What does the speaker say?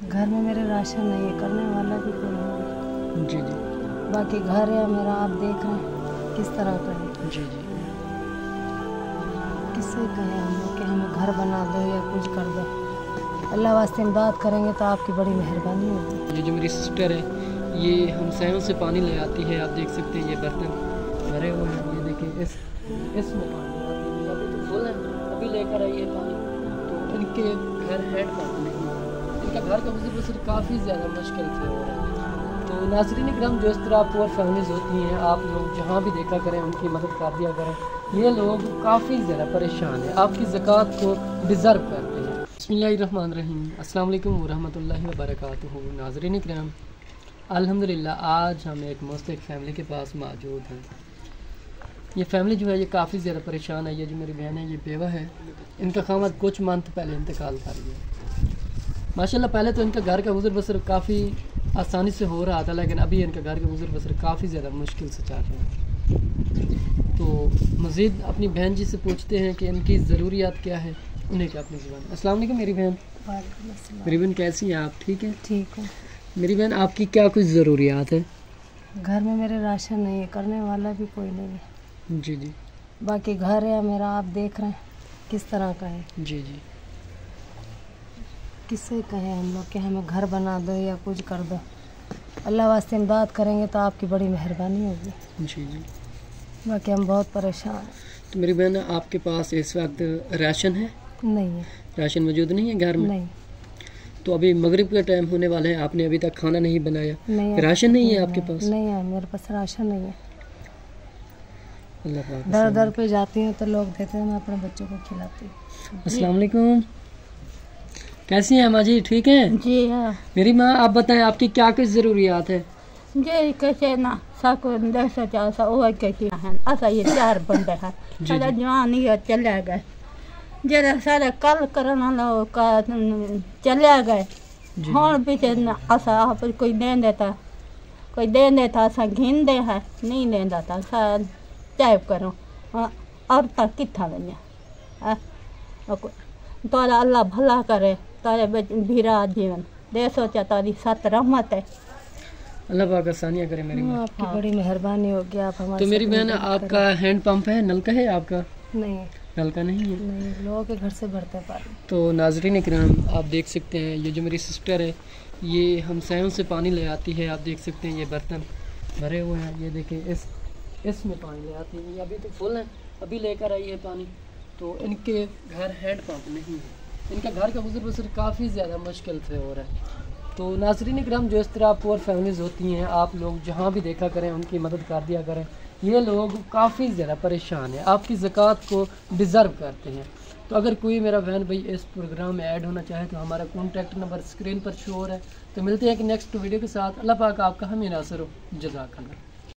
घर में मेरे राशन नहीं है, करने वाला भी कोई नहीं। जी जी। बाकी घर है मेरा, आप देख रहे हैं किस तरह का है। जी जी। किससे कहें हम लोग कि हमें घर बना दो या कुछ कर दो। अल्लाह वास्ते इमदाद करेंगे तो आपकी बड़ी मेहरबानी होगी। ये जो मेरी सिस्टर है ये हमसायों से पानी ले आती है, आप देख सकते हैं ये बर्तन भरे हुए हैं। ये देखिए इसमें पानी आती है, अभी तो फुल है, अभी लेकर आई है पानी। तो इनके घर हेड पंप नहीं है, इनका घर का गुजर बसर काफ़ी ज़्यादा मुश्किल से हो रहा है। तो नाज़रीन इकराम, जो इस तरह पुअर फैमिलीज़ होती हैं, आप लोग जहाँ भी देखा करें उनकी मदद कर दिया करें। ये लोग काफ़ी ज़्यादा परेशान हैं, आपकी ज़कात को डिज़र्व करते हैं। बिस्मिल्लाहिर्रहमानिर्रहीम, अस्सलाम वालेकुम वरहमतुल्लाहि वबरकातुहू। नाज़रीन इकराम, अल्हम्दुलिल्लाह आज हम एक मुस्तहिक़ फैमिली के पास मौजूद हैं। ये फैमिली जो है ये काफ़ी ज़्यादा परेशान है। ये जो मेरी बहन है ये बेवा है, इनका खामद कुछ मंथ पहले इंतकाल कर गया। माशाल्लाह पहले तो इनका घर का गुजर बसर काफ़ी आसानी से हो रहा था, लेकिन अभी इनका घर का गुजर बसर काफ़ी ज़्यादा मुश्किल से चल रहा है। तो मज़ीद अपनी बहन जी से पूछते हैं कि इनकी ज़रूरियात क्या है, उन्हें क्या अपनी ज़ुबान। अस्सलाम वालेकुम मेरी बहन। मेरी बहन कैसी हैं आप? ठीक है। ठीक है। मेरी बहन आपकी क्या कुछ ज़रूरियात है? घर में मेरे राशन नहीं है, करने वाला भी कोई नहीं है। जी जी। बाकी घर है मेरा, आप देख रहे हैं किस तरह का है। जी जी। किससे कहें हम लोग कि हमें घर बना दो या कुछ कर दो। अल्लाह वास्ते इमदाद करेंगे तो आपकी बड़ी मेहरबानी होगी। जी जी। बाकी हम बहुत परेशान हैं। तो मेरी बहन आपके पास इस वक्त राशन है? नहीं है। राशन मौजूद नहीं है घर में? नहीं। तो अभी मगरिब का टाइम होने वाला है, आपने अभी तक खाना नहीं बनाया? नहीं है। राशन नहीं है आपके पास? नहीं है, मेरे पास राशन नहीं है। अल्लाह पाक। दर दर पे जाती हूँ तो लोग देते हैं, मैं अपने बच्चों को खिलाती हूँ। अस्सलाम वालेकुम, कैसी हैं माँ जी? ठीक है जी हाँ। मेरी माँ, आप बताएं आपकी क्या कुछ ज़रूरियात है? जे कैसे ना साको देश चासा वो कैसे हैं ऐसा ये चार बंदे हैं सारा जवान ही चले गए, जरा सारे कल करना लो का चले गए। हाँ पीछे ऐसा आप कोई दे देता, कोई दे देता ऐसा घिन दे है, नहीं दे देता सा टाइप करो और तक कितना बनिया तो अल्लाह भला करे तारे भीरा जीवन दे सोचा तारी सत रहमत है। अल्लाह पाक आसानियाँ करे मेरी माँ। आपकी बड़ी मेहरबानी होगी। आप हमारे तो मेरी बहन आपका हैंड पंप है, नलका है आपका? नहीं, नलका नहीं है। नहीं, लोगों के घर से भरते पानी। तो नाज़रीन इकराम, आप देख सकते हैं ये जो मेरी सिस्टर है ये हमसायों से पानी ले आती है, आप देख सकते हैं ये बर्तन भरे हुए हैं। ये देखें इसमें पानी ले आती है, ये अभी तो फुल है, अभी लेकर आई है पानी। तो इनके घर हैंड पंप नहीं है, इनका घर का गुजर बसर काफ़ी ज़्यादा मुश्किल से हो रहा है। तो नाज़रीन इकराम, जो इस तरह पुअर फैमिलीज़ होती हैं, आप लोग जहाँ भी देखा करें उनकी मदद कर दिया करें। ये लोग काफ़ी ज़्यादा परेशान हैं, आपकी ज़कात को डिज़र्व करते हैं। तो अगर कोई मेरा बहन भाई इस प्रोग्राम में ऐड होना चाहे तो हमारा कॉन्टैक्ट नंबर स्क्रीन पर शो हो रहा है। तो मिलते हैं कि नेक्स्ट वीडियो के साथ। अल्लाह पाक आपका हमें नासर हो। जज़ाकल्लाह।